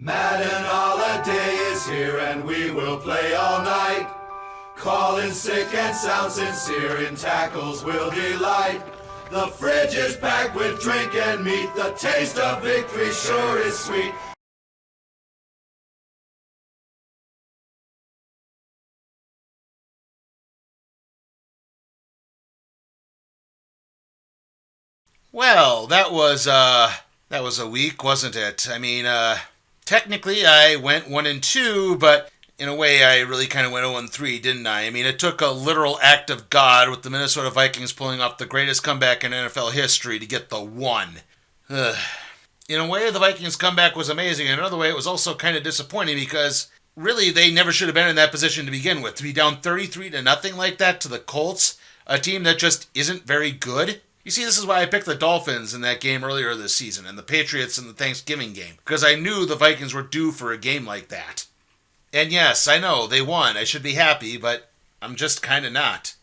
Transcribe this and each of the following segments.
Madden holiday is here and we will play all night. Calling sick and sound sincere, in tackles will delight. The fridge is packed with drink and meat, the taste of victory sure is sweet. Well, that was a week, wasn't it? I mean, technically I went 1-2, but in a way I really kind of went 0-3, didn't I? I mean, it took a literal act of God with the Minnesota Vikings pulling off the greatest comeback in NFL history to get the 1. Ugh. In a way, the Vikings' comeback was amazing. In another way, it was also kind of disappointing because really they never should have been in that position to begin with. To be down 33-0 like that to the Colts, a team that just isn't very good. You see, this is why I picked the Dolphins in that game earlier this season and the Patriots in the Thanksgiving game, because I knew the Vikings were due for a game like that. And yes, I know, they won. I should be happy, but I'm just kind of not.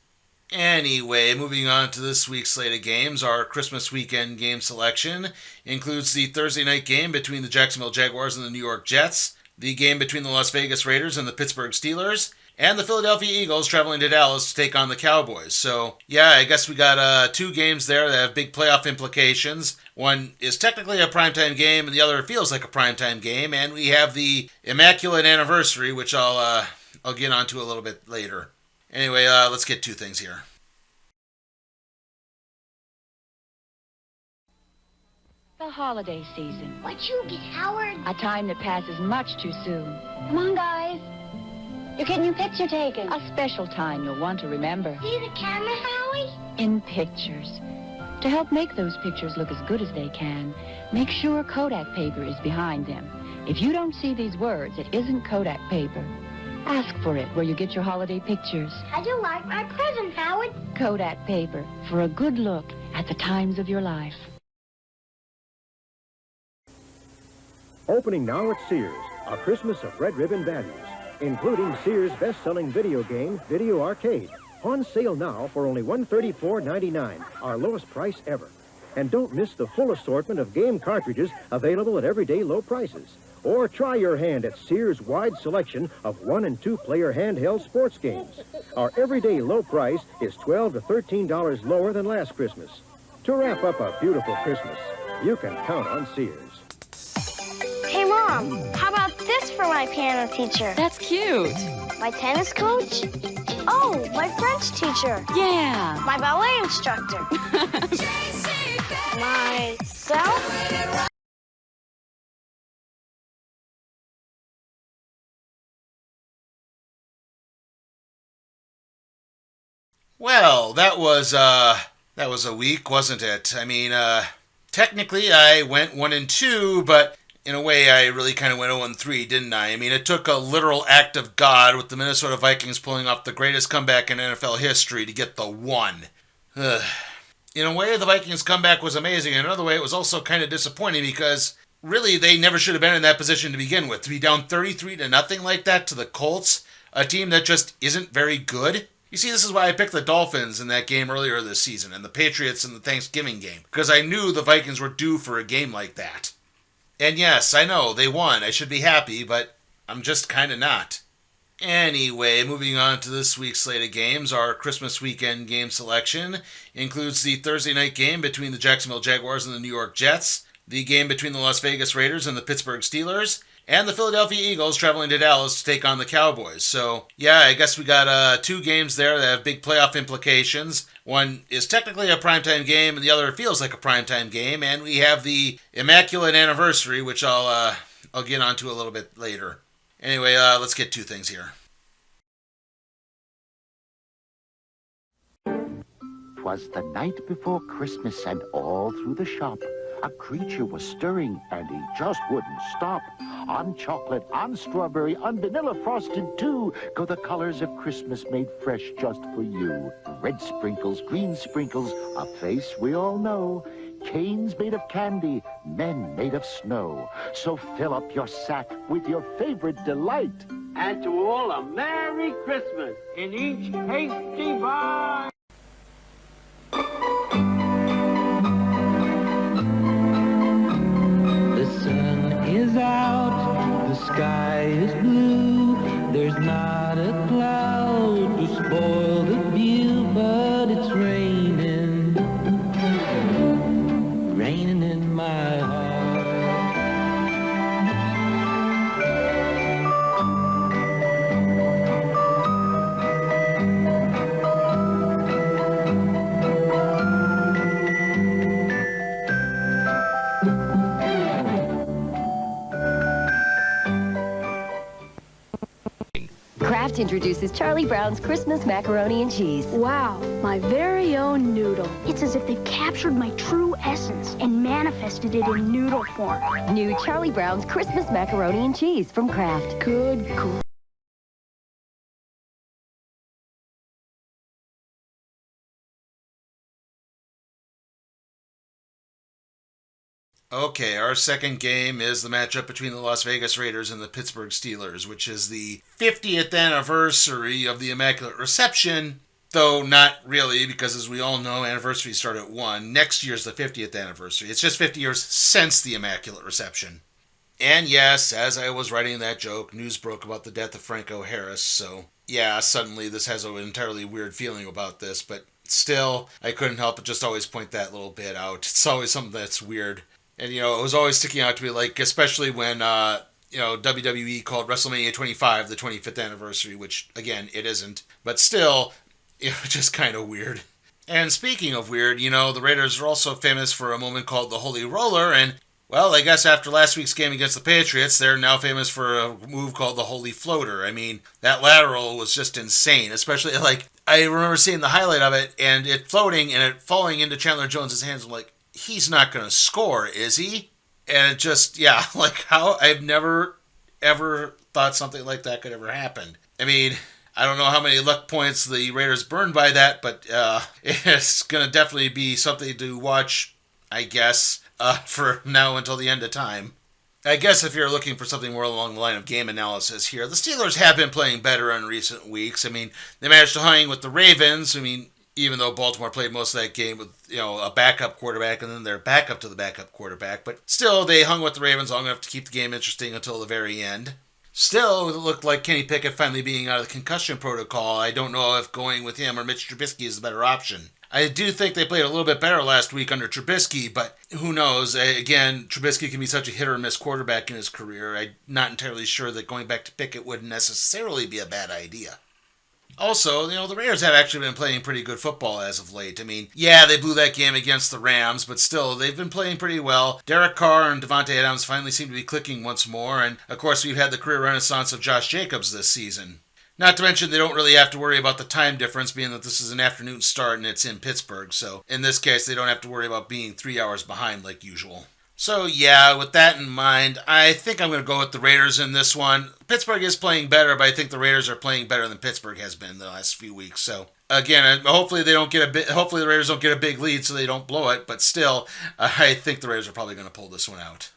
Anyway, moving on to this week's slate of games, our Christmas weekend game selection includes the Thursday night game between the Jacksonville Jaguars and the New York Jets, the game between the Las Vegas Raiders and the Pittsburgh Steelers, and the Philadelphia Eagles traveling to Dallas to take on the Cowboys. So, yeah, I guess we got 2 games there that have big playoff implications. One is technically a primetime game, and the other feels like a primetime game. And we have the Immaculate Anniversary, which I'll get onto a little bit later. Anyway, let's get 2 things here. The holiday season. What you get, Howard? A time that passes much too soon. Come on, guys. You're getting your picture taken. A special time you'll want to remember. See the camera, Howie? In pictures. To help make those pictures look as good as they can, make sure Kodak paper is behind them. If you don't see these words, it isn't Kodak paper. Ask for it where you get your holiday pictures. How'd you like my present, Howard? Kodak paper for a good look at the times of your life. Opening now at Sears, a Christmas of red ribbon values, including Sears' best-selling video game, Video Arcade. On sale now for only $134.99, our lowest price ever. And don't miss the full assortment of game cartridges available at everyday low prices. Or try your hand at Sears' wide selection of 1- and 2-player handheld sports games. Our everyday low price is $12 to $13 lower than last Christmas. To wrap up a beautiful Christmas, you can count on Sears. Hey, Mom, how about this for my piano teacher? That's cute. My tennis coach? Oh, my French teacher. Yeah. My ballet instructor. Myself? Well, that was a week, wasn't it? I mean, technically I went 1-2, but in a way I really kind of went 0-3, didn't I? I mean, it took a literal act of God with the Minnesota Vikings pulling off the greatest comeback in NFL history to get the 1. Ugh. In a way, the Vikings' comeback was amazing. In another way, it was also kind of disappointing because really they never should have been in that position to begin with. To be down 33-0 like that to the Colts, a team that just isn't very good. You see, this is why I picked the Dolphins in that game earlier this season and the Patriots in the Thanksgiving game, because I knew the Vikings were due for a game like that. And yes, I know, they won. I should be happy, but I'm just kind of not. Anyway, moving on to this week's slate of games, our Christmas weekend game selection includes the Thursday night game between the Jacksonville Jaguars and the New York Jets, the game between the Las Vegas Raiders and the Pittsburgh Steelers, and the Philadelphia Eagles traveling to Dallas to take on the Cowboys. So, yeah, I guess we got 2 games there that have big playoff implications. One is technically a primetime game, and the other feels like a primetime game. And we have the Immaculate Anniversary, which I'll get onto a little bit later. Anyway, let's get 2 things here. 'Twas the night before Christmas, and all through the shop a creature was stirring, and he just wouldn't stop. On chocolate, on strawberry, on vanilla frosted too, go the colors of Christmas made fresh just for you. Red sprinkles, green sprinkles, a face we all know. Canes made of candy, men made of snow. So fill up your sack with your favorite delight. And to all a Merry Christmas in each hasty bite. The sun is out it's raining, raining in my heart. Kraft introduces Charlie Brown's Christmas macaroni and cheese. Wow, my very own noodle. It's as if they've captured my true essence and manifested it in noodle form. New Charlie Brown's Christmas macaroni and cheese from Kraft. Good, cool. Okay, our second game is the matchup between the Las Vegas Raiders and the Pittsburgh Steelers, which is the 50th anniversary of the Immaculate Reception, though not really, because as we all know, anniversaries start at 1. Next year's the 50th anniversary. It's just 50 years since the Immaculate Reception. And yes, as I was writing that joke, news broke about the death of Franco Harris, so yeah, suddenly this has an entirely weird feeling about this, but still, I couldn't help but just always point that little bit out. It's always something that's weird. And, you know, it was always sticking out to me, like, especially when, WWE called WrestleMania 25 the 25th anniversary, which, again, it isn't. But still, it was just kind of weird. And speaking of weird, you know, the Raiders are also famous for a moment called the Holy Roller, and, well, I guess after last week's game against the Patriots, they're now famous for a move called the Holy Floater. I mean, that lateral was just insane, especially, like, I remember seeing the highlight of it, and it floating and it falling into Chandler Jones' hands. I'm like, he's not going to score, is he? And it just, yeah, like how I've never, ever thought something like that could ever happen. I mean, I don't know how many luck points the Raiders burned by that, but it's going to definitely be something to watch, I guess, for now until the end of time. I guess if you're looking for something more along the line of game analysis here, the Steelers have been playing better in recent weeks. I mean, they managed to hang with the Ravens. I mean, even though Baltimore played most of that game with, you know, a backup quarterback and then their backup to the backup quarterback. But still, they hung with the Ravens long enough to keep the game interesting until the very end. Still, it looked like Kenny Pickett finally being out of the concussion protocol. I don't know if going with him or Mitch Trubisky is the better option. I do think they played a little bit better last week under Trubisky, but who knows? Again, Trubisky can be such a hit or miss quarterback in his career. I'm not entirely sure that going back to Pickett wouldn't necessarily be a bad idea. Also, you know, the Raiders have actually been playing pretty good football as of late. I mean, yeah, they blew that game against the Rams, but still, they've been playing pretty well. Derek Carr and Devontae Adams finally seem to be clicking once more, and of course, we've had the career renaissance of Josh Jacobs this season. Not to mention, they don't really have to worry about the time difference, being that this is an afternoon start and it's in Pittsburgh, so in this case, they don't have to worry about being 3 hours behind like usual. So yeah, with that in mind, I think I'm going to go with the Raiders in this one. Pittsburgh is playing better, but I think the Raiders are playing better than Pittsburgh has been the last few weeks. So again, hopefully hopefully the Raiders don't get a big lead so they don't blow it, but still, I think the Raiders are probably going to pull this one out.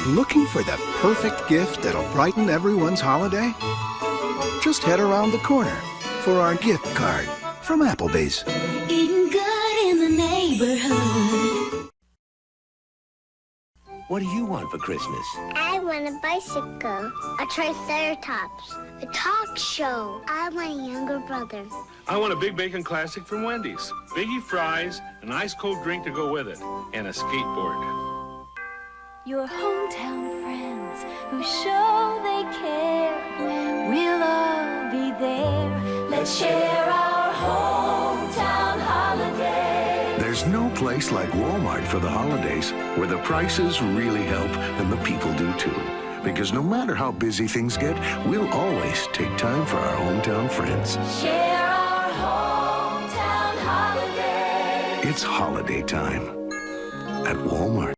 Looking for the perfect gift that'll brighten everyone's holiday? Just head around the corner for our gift card from Applebee's. Eating good in the neighborhood. What do you want for Christmas? I want a bicycle, a triceratops, a talk show. I want a younger brother. I want a Big Bacon Classic from Wendy's. Biggie fries, an ice cold drink to go with it, and a skateboard. Your hometown friends who show they care, we'll all be there. Let's share our hometown holiday. There's no place like Walmart for the holidays, where the prices really help and the people do too. Because no matter how busy things get, we'll always take time for our hometown friends. Share our hometown holiday. It's holiday time at Walmart.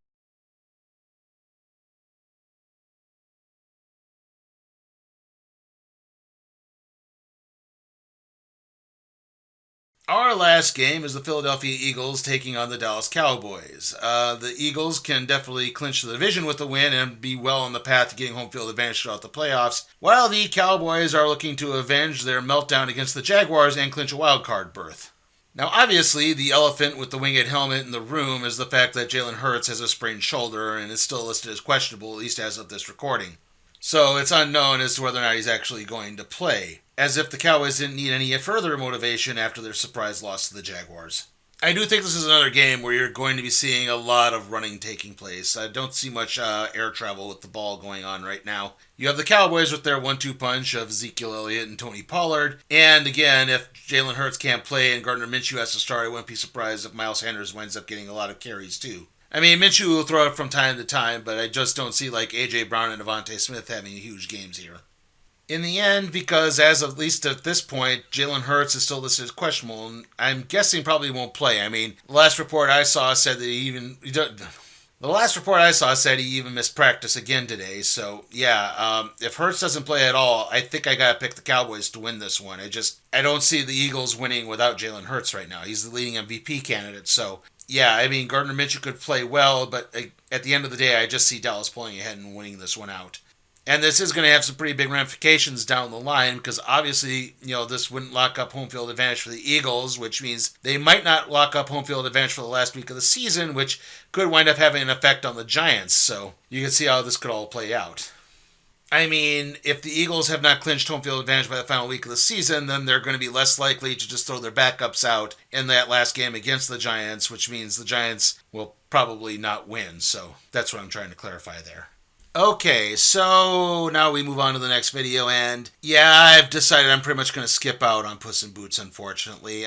Our last game is the Philadelphia Eagles taking on the Dallas Cowboys. The Eagles can definitely clinch the division with a win and be well on the path to getting home field advantage throughout the playoffs, while the Cowboys are looking to avenge their meltdown against the Jaguars and clinch a wild card berth. Now, obviously, the elephant with the winged helmet in the room is the fact that Jalen Hurts has a sprained shoulder and is still listed as questionable, at least as of this recording. So it's unknown as to whether or not he's actually going to play, as if the Cowboys didn't need any further motivation after their surprise loss to the Jaguars. I do think this is another game where you're going to be seeing a lot of running taking place. I don't see much air travel with the ball going on right now. You have the Cowboys with their 1-2 punch of Ezekiel Elliott and Tony Pollard. And again, if Jalen Hurts can't play and Gardner Minshew has to start, I wouldn't be surprised if Miles Sanders winds up getting a lot of carries too. I mean, Minshew will throw it from time to time, but I just don't see like A.J. Brown and Devontae Smith having huge games here. In the end, because as of at least at this point, Jalen Hurts is still listed as questionable, and I'm guessing probably won't play. I mean, the last report I saw said that he even missed practice again today. So yeah, if Hurts doesn't play at all, I think I gotta pick the Cowboys to win this one. I don't see the Eagles winning without Jalen Hurts right now. He's the leading MVP candidate, so. Yeah, I mean, Gardner Minshew could play well, but at the end of the day, I just see Dallas pulling ahead and winning this one out. And this is going to have some pretty big ramifications down the line, because obviously, this wouldn't lock up home field advantage for the Eagles, which means they might not lock up home field advantage for the last week of the season, which could wind up having an effect on the Giants. So you can see how this could all play out. I mean, if the Eagles have not clinched home field advantage by the final week of the season, then they're going to be less likely to just throw their backups out in that last game against the Giants, which means the Giants will probably not win. So that's what I'm trying to clarify there. Okay, so now we move on to the next video, and yeah, I've decided I'm pretty much going to skip out on Puss in Boots, unfortunately.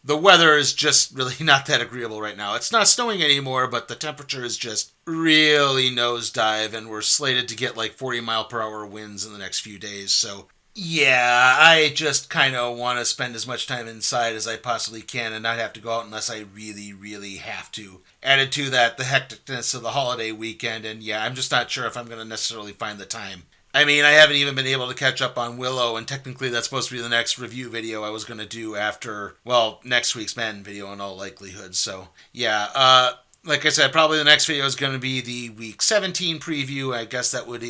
The weather is just really not that agreeable right now. It's not snowing anymore, but the temperature is just really nosedive, and we're slated to get like 40-mile-per-hour winds in the next few days. So, yeah, I just kind of want to spend as much time inside as I possibly can and not have to go out unless I really, really have to. Added to that, the hecticness of the holiday weekend, and yeah, I'm just not sure if I'm going to necessarily find the time. I mean, I haven't even been able to catch up on Willow, and technically that's supposed to be the next review video I was going to do after, well, next week's Madden video in all likelihood. So, yeah, like I said, probably the next video is going to be the Week 17 preview. I guess that would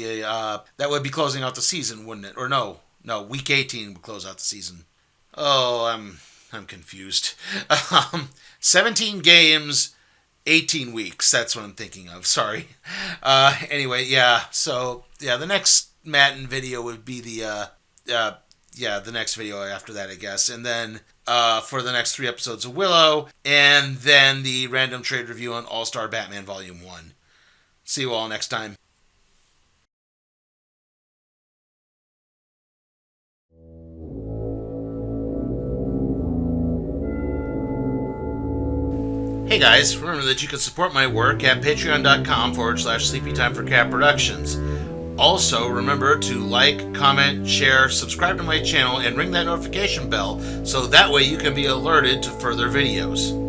be closing out the season, wouldn't it? Or no, Week 18 would close out the season. Oh, I'm confused. 17 games, 18 weeks. That's what I'm thinking of. Sorry. Anyway, yeah. So, yeah, the next Madden video would be the next video after that, I guess. And then for the next 3 episodes of Willow, and then the random trade review on All-Star Batman Volume 1. See you all next time. Hey guys, remember that you can support my work at patreon.com/sleepytimeforcat productions. Also, remember to like, comment, share, subscribe to my channel, and ring that notification bell so that way you can be alerted to further videos.